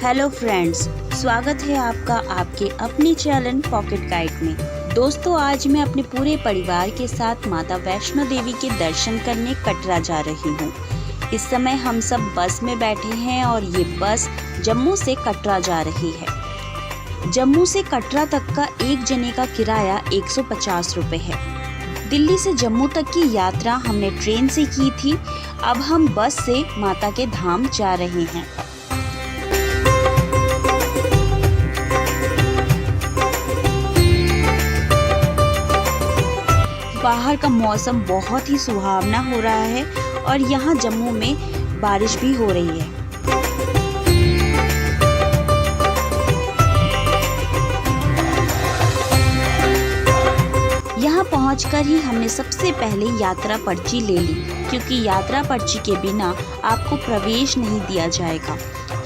Hello friends, स्वागत है आपका आपके अपने चैनल पॉकेट गाइड में। दोस्तों, आज मैं अपने पूरे परिवार के साथ माता वैष्णो देवी के दर्शन करने कटरा जा रही हूँ। इस समय हम सब बस में बैठे हैं और ये बस जम्मू से कटरा जा रही है। जम्मू से कटरा तक का एक जने का किराया 150 रुपये है। दिल्ली से जम्मू तक की यात्रा हमने ट्रेन से की थी। अब हम बस से माता के धाम जा रहे हैं। बाहर का मौसम बहुत ही सुहावना हो रहा है और यहाँ जम्मू में बारिश भी हो रही है। यहाँ पहुँचकर ही हमने सबसे पहले यात्रा पर्ची ले ली, क्योंकि यात्रा पर्ची के बिना आपको प्रवेश नहीं दिया जाएगा।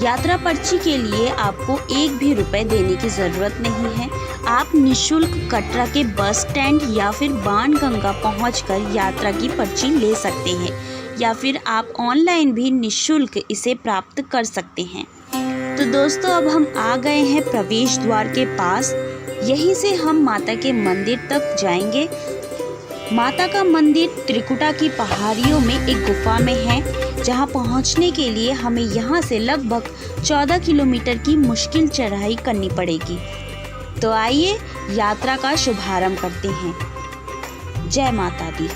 यात्रा पर्ची के लिए आपको एक भी रुपए देने की ज़रूरत नहीं है। आप निःशुल्क कटरा के बस स्टैंड या फिर बाणगंगा पहुंचकर यात्रा की पर्ची ले सकते हैं, या फिर आप ऑनलाइन भी निःशुल्क इसे प्राप्त कर सकते हैं। तो दोस्तों, अब हम आ गए हैं प्रवेश द्वार के पास। यहीं से हम माता के मंदिर तक जाएंगे। माता का मंदिर त्रिकुटा की पहाड़ियों में एक गुफा में है, जहां पहुंचने के लिए हमें यहां से लगभग 14 किलोमीटर की मुश्किल चढ़ाई करनी पड़ेगी। तो आइए यात्रा का शुभारंभ करते हैं। जय माता दी।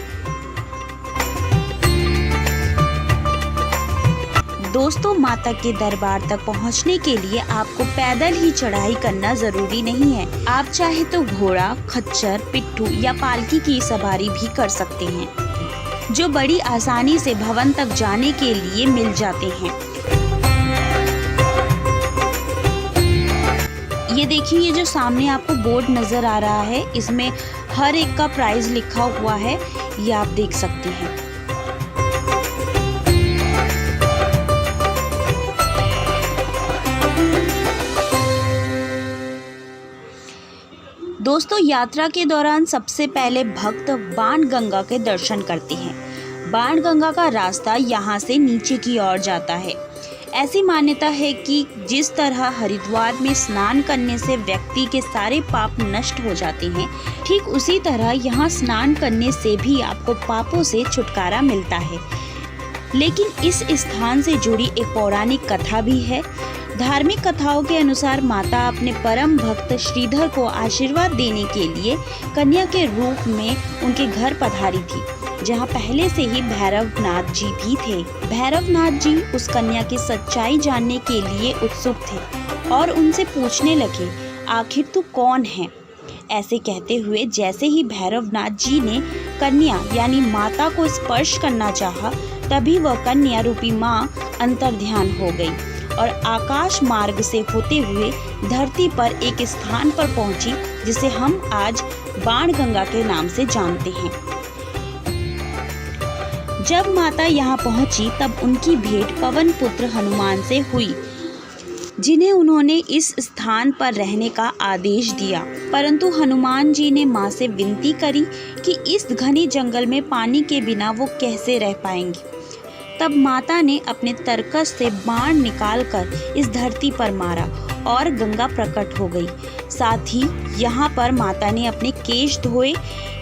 दोस्तों, माता के दरबार तक पहुंचने के लिए आपको पैदल ही चढ़ाई करना जरूरी नहीं है। आप चाहे तो घोड़ा, खच्चर, पिट्ठू या पालकी की सवारी भी कर सकते हैं, जो बड़ी आसानी से भवन तक जाने के लिए मिल जाते हैं। ये देखिए, ये जो सामने आपको बोर्ड नजर आ रहा है, इसमें हर एक का प्राइस लिखा हुआ है, ये आप देख सकते हैं। दोस्तों, यात्रा के दौरान सबसे पहले भक्त बाणगंगा के दर्शन करते हैं। बाणगंगा का रास्ता यहाँ से नीचे की ओर जाता है। ऐसी मान्यता है कि जिस तरह हरिद्वार में स्नान करने से व्यक्ति के सारे पाप नष्ट हो जाते हैं, ठीक उसी तरह यहाँ स्नान करने से भी आपको पापों से छुटकारा मिलता है। लेकिन इस स्थान से जुड़ी एक पौराणिक कथा भी है। धार्मिक कथाओं के अनुसार माता अपने परम भक्त श्रीधर को आशीर्वाद देने के लिए कन्या के रूप में उनके घर पधारी थी, जहां पहले से ही भैरवनाथ जी भी थे। भैरवनाथ जी उस कन्या की सच्चाई जानने के लिए उत्सुक थे और उनसे पूछने लगे, आखिर तू कौन है? ऐसे कहते हुए जैसे ही भैरवनाथ जी ने कन्या यानी माता को स्पर्श करना चाहा, तभी वह कन्या रूपी माँ अंतर्ध्यान हो गई और आकाश मार्ग से होते हुए धरती पर एक स्थान पर पहुंची, जिसे हम आज बाणगंगा के नाम से जानते हैं। जब माता यहाँ पहुंची, तब उनकी भेंट पवन पुत्र हनुमान से हुई, जिन्हें उन्होंने इस स्थान पर रहने का आदेश दिया। परंतु हनुमान जी ने माँ से विनती करी कि इस घने जंगल में पानी के बिना वो कैसे रह पाएंगी। तब माता ने अपने तरकस से बाण निकालकर इस धरती पर मारा और गंगा प्रकट हो गई। साथ ही यहाँ पर माता ने अपने केश धोए।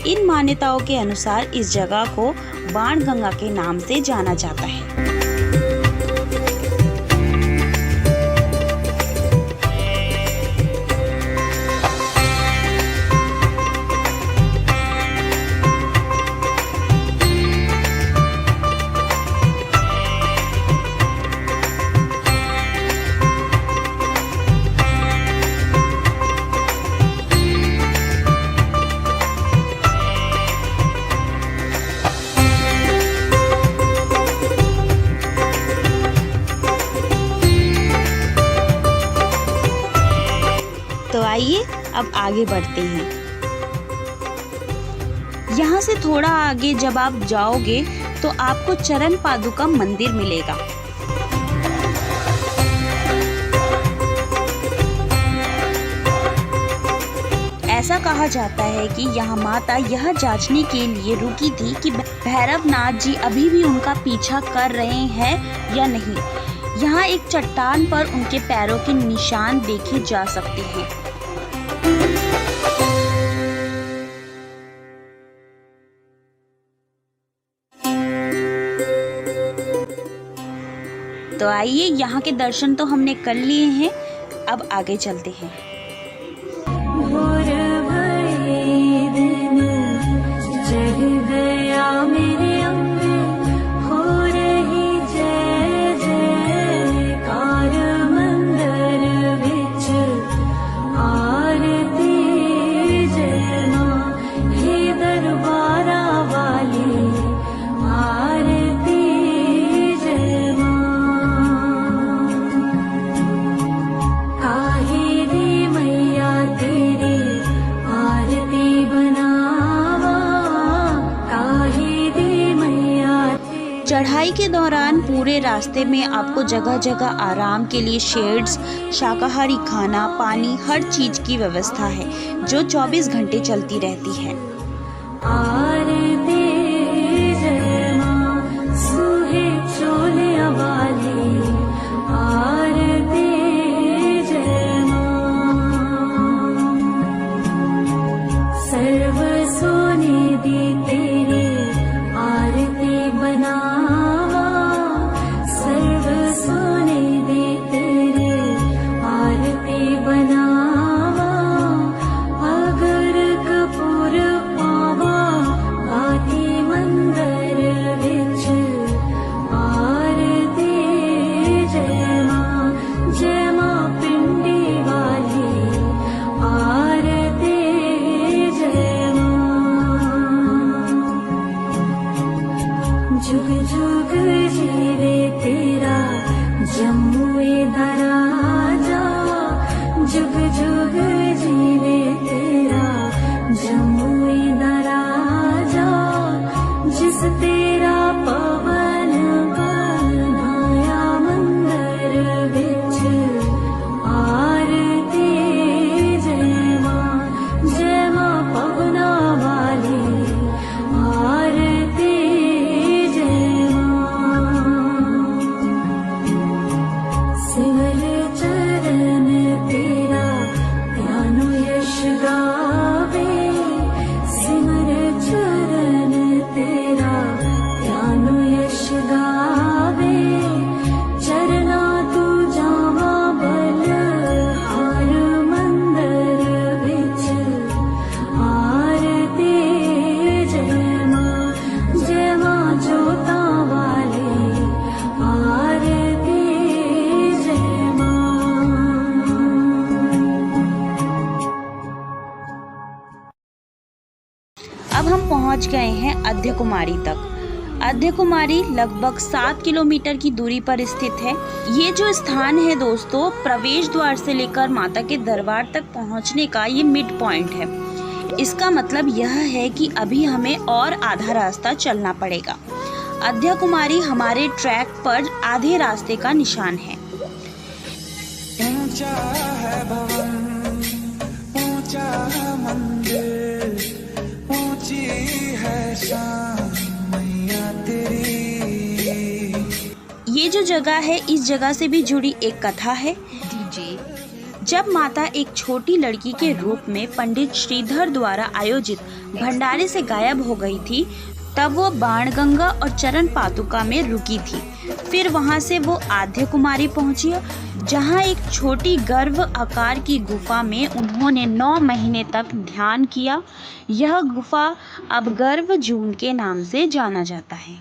इन मान्यताओं के अनुसार इस जगह को बाणगंगा के नाम से जाना जाता है। तो आइए अब आगे बढ़ते हैं। यहाँ से थोड़ा आगे जब आप जाओगे तो आपको चरण पादुका मंदिर मिलेगा। ऐसा कहा जाता है कि यहाँ माता यह जांचने के लिए रुकी थी कि भैरवनाथ जी अभी भी उनका पीछा कर रहे हैं या नहीं। यहाँ एक चट्टान पर उनके पैरों के निशान देखे जा सकते हैं। तो आइए, यहाँ के दर्शन तो हमने कर लिए हैं, अब आगे चलते हैं। चढ़ाई के दौरान पूरे रास्ते में आपको जगह जगह आराम के लिए शेड्स, शाकाहारी खाना, पानी, हर चीज की व्यवस्था है जो 24 घंटे चलती रहती है। जुग जुग जीवे तेरा जम्मुए दराजा, जुग जुग जीवे तेरा जम्मुए दराजा, जिस तेरा पवन बनाया मंदिर विच, आरती जय मां पवना वाली, आरती सिमर चरण तेरा ध्यानो यश गावे, सिमर चरण तेरा ध्यानो यश गावे, चरना तू जावा बल हार मंदिर विच, आरती जय मां जोता वाले, आरती अब हम पहुंच गए हैं अद्यकुमारी तक। अद्यकुमारी लगभग 7 किलोमीटर की दूरी पर स्थित है। ये जो स्थान है दोस्तों, प्रवेश द्वार से लेकर माता के दरबार तक पहुंचने का ये मिड पॉइंट है। इसका मतलब यह है कि अभी हमें और आधा रास्ता चलना पड़ेगा। अद्यकुमारी हमारे ट्रैक पर आधे रास्ते का निशान है। ऊंचा है भवन, ऊंचा है मंदिर, ऊंची है शान मैया तेरी। ये जो जगह है, इस जगह से भी जुड़ी एक कथा है। जब माता एक छोटी लड़की के रूप में पंडित श्रीधर द्वारा आयोजित भंडारे से गायब हो गई थी, तब वो बाणगंगा और चरण पादुका में रुकी थी। फिर वहां से वो आद्यकुमारी पहुंची, जहां एक छोटी गर्भ आकार की गुफा में उन्होंने 9 महीने तक ध्यान किया। यह गुफा अब गर्भ जून के नाम से जाना जाता है।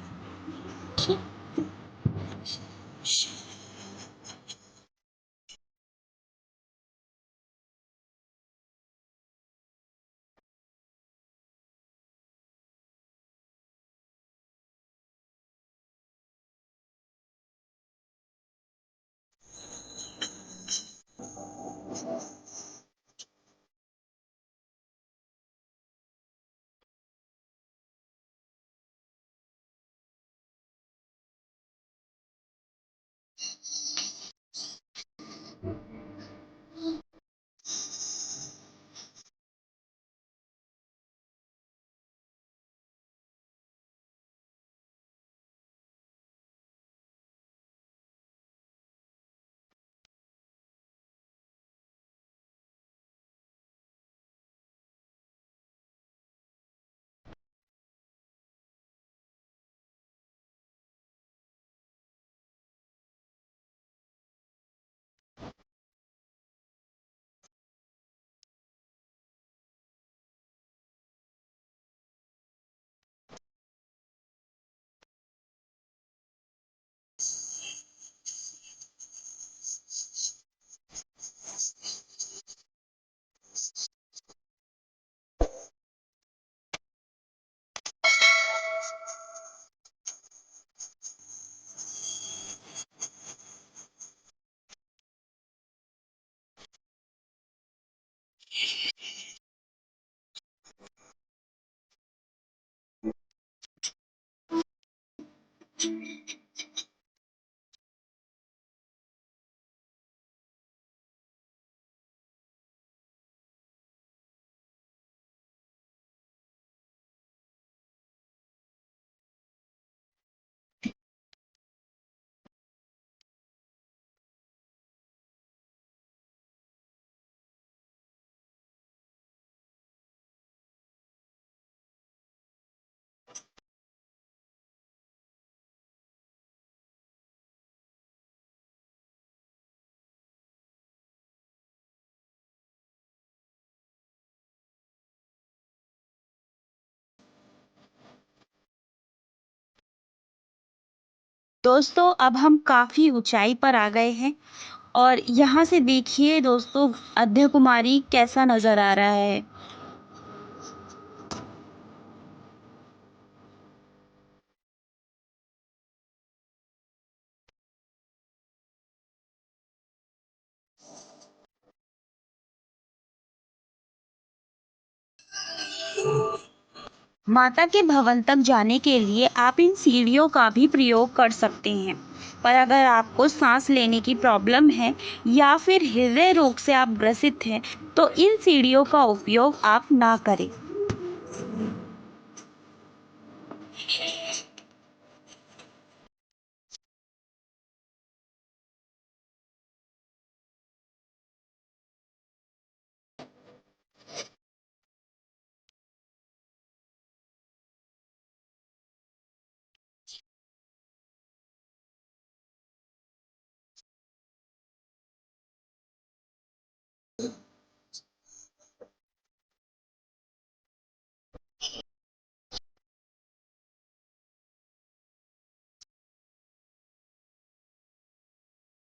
दोस्तों अब हम काफ़ी ऊंचाई पर आ गए हैं और यहाँ से देखिए दोस्तों अद्य कुमारी कैसा नज़र आ रहा है। माता के भवन तक जाने के लिए आप इन सीढ़ियों का भी प्रयोग कर सकते हैं, पर अगर आपको सांस लेने की प्रॉब्लम है या फिर हृदय रोग से आप ग्रसित हैं तो इन सीढ़ियों का उपयोग आप ना करें।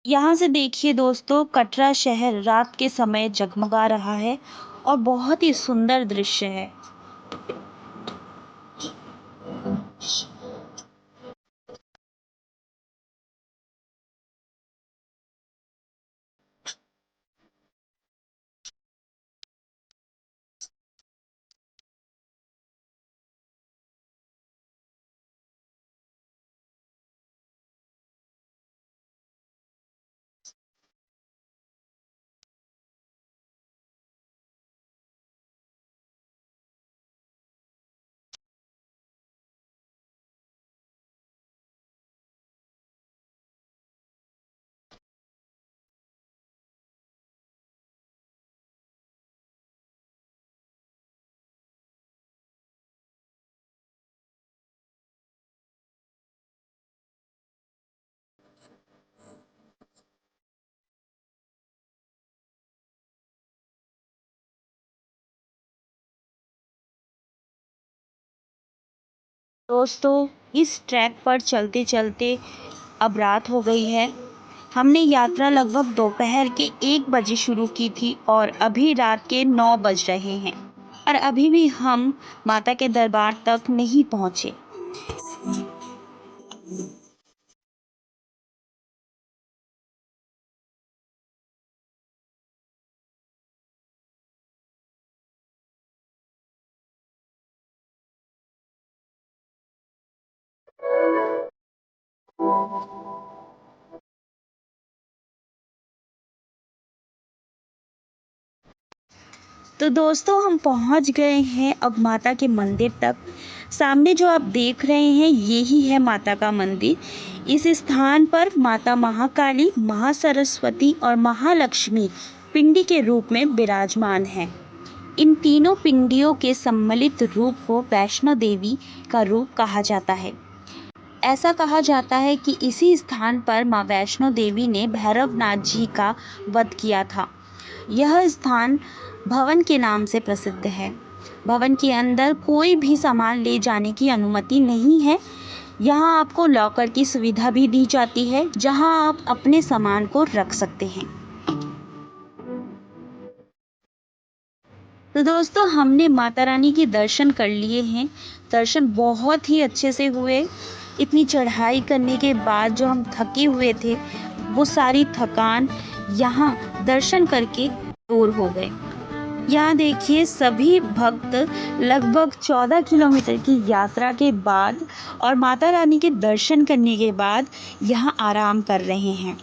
यहाँ से देखिए दोस्तों कटरा शहर रात के समय जगमगा रहा है और बहुत ही सुंदर दृश्य है। दोस्तों इस ट्रैक पर चलते चलते अब रात हो गई है। हमने यात्रा लगभग दोपहर के 1 बजे शुरू की थी और अभी रात के 9 बज रहे हैं और अभी भी हम माता के दरबार तक नहीं पहुंचे। तो दोस्तों हम पहुंच गए हैं अब माता के मंदिर तक। सामने जो आप देख रहे हैं यही है माता का मंदिर। इस स्थान पर माता महाकाली, महासरस्वती और महालक्ष्मी पिंडी के रूप में विराजमान हैं। इन तीनों पिंडियों के सम्मिलित रूप को वैष्णो देवी का रूप कहा जाता है। ऐसा कहा जाता है कि इसी स्थान पर मां वैष्णो देवी ने भैरवनाथ जी का वध किया था। यह स्थान भवन के नाम से प्रसिद्ध है। भवन के अंदर कोई भी सामान ले जाने की अनुमति नहीं है। यहाँ आपको लॉकर की सुविधा भी दी जाती है जहाँ आप अपने सामान को रख सकते हैं। तो दोस्तों हमने माता रानी के दर्शन कर लिए हैं। दर्शन बहुत ही अच्छे से हुए। इतनी चढ़ाई करने के बाद जो हम थके हुए थे वो सारी थकान यहाँ दर्शन करके दूर हो गए। यहाँ देखिए सभी भक्त लगभग 14 किलोमीटर की यात्रा के बाद और माता रानी के दर्शन करने के बाद यहाँ आराम कर रहे हैं।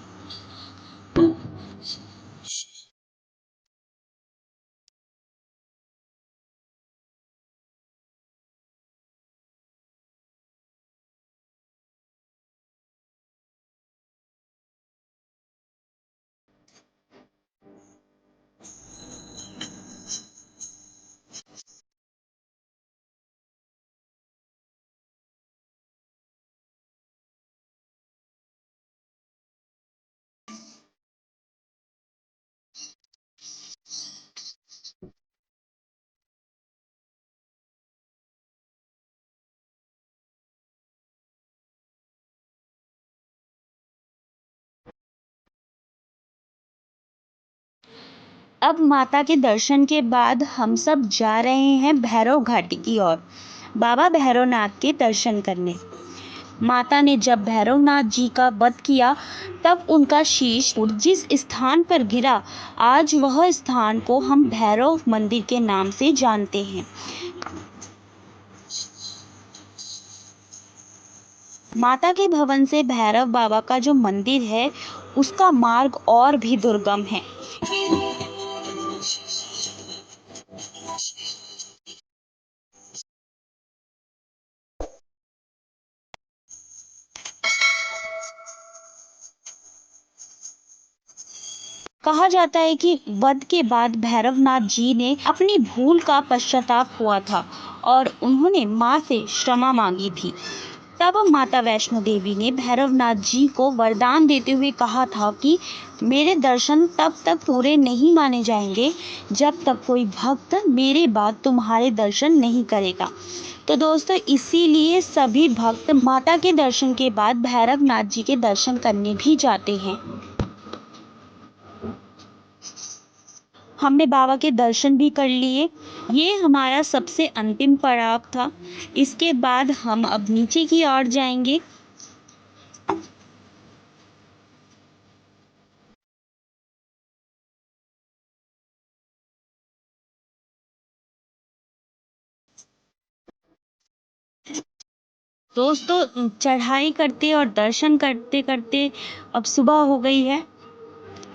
अब माता के दर्शन के बाद हम सब जा रहे हैं भैरव घाटी की ओर, बाबा भैरवनाथ के दर्शन करने। माता ने जब भैरवनाथ जी का वध किया तब उनका शीश जिस स्थान पर गिरा, आज वह स्थान को हम भैरव मंदिर के नाम से जानते हैं। माता के भवन से भैरव बाबा का जो मंदिर है उसका मार्ग और भी दुर्गम है। कहा जाता है कि वध के बाद भैरवनाथ जी ने अपनी भूल का पश्चाताप हुआ था और उन्होंने मां से क्षमा मांगी थी। तब माता वैष्णो देवी ने भैरवनाथ जी को वरदान देते हुए कहा था कि मेरे दर्शन तब तक पूरे नहीं माने जाएंगे जब तक कोई भक्त मेरे बाद तुम्हारे दर्शन नहीं करेगा। तो दोस्तों इसीलिए सभी भक्त माता के दर्शन के बाद भैरवनाथ जी के दर्शन करने भी जाते हैं। हमने बाबा के दर्शन भी कर लिए। ये हमारा सबसे अंतिम पड़ाव था। इसके बाद हम अब नीचे की ओर जाएंगे। दोस्तों चढ़ाई करते और दर्शन करते करते अब सुबह हो गई है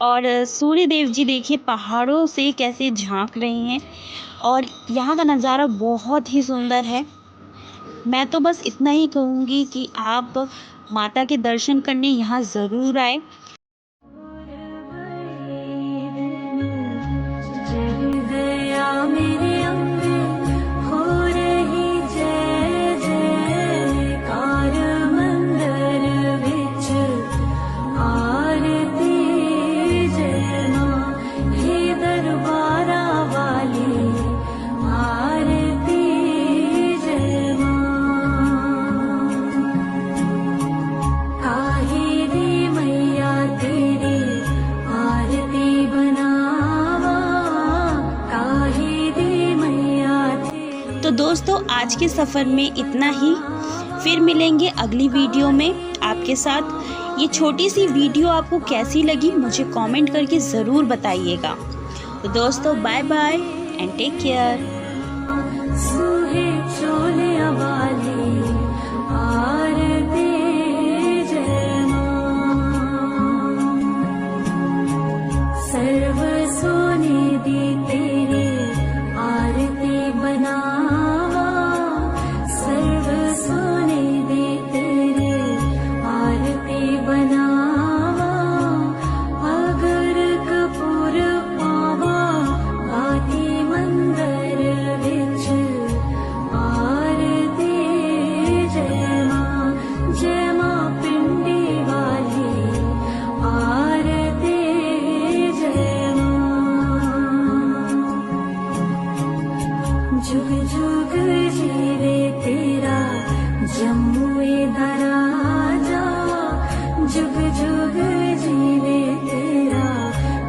और सूर्य देव जी देखिए पहाड़ों से कैसे झांक रहे हैं और यहाँ का नज़ारा बहुत ही सुंदर है। मैं तो बस इतना ही कहूँगी कि आप माता के दर्शन करने यहाँ ज़रूर आए। तो दोस्तों आज के सफ़र में इतना ही। फिर मिलेंगे अगली वीडियो में आपके साथ। ये छोटी सी वीडियो आपको कैसी लगी मुझे कमेंट करके ज़रूर बताइएगा। तो दोस्तों bye bye and take care. जुग जुग जीवे तेरा जम्मुए दराजा, जुग जुग जीवे तेरा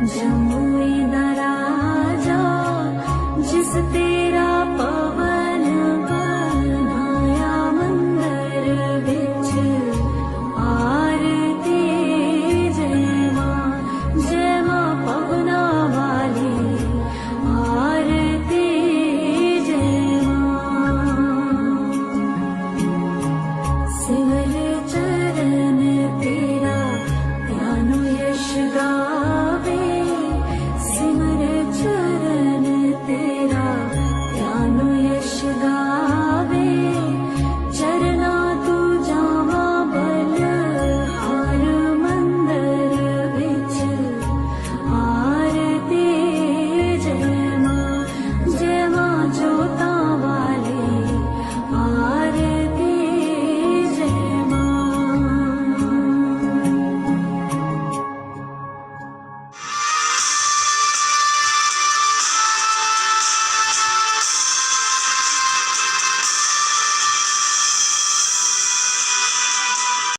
जम्मुए दराजा, जिस ते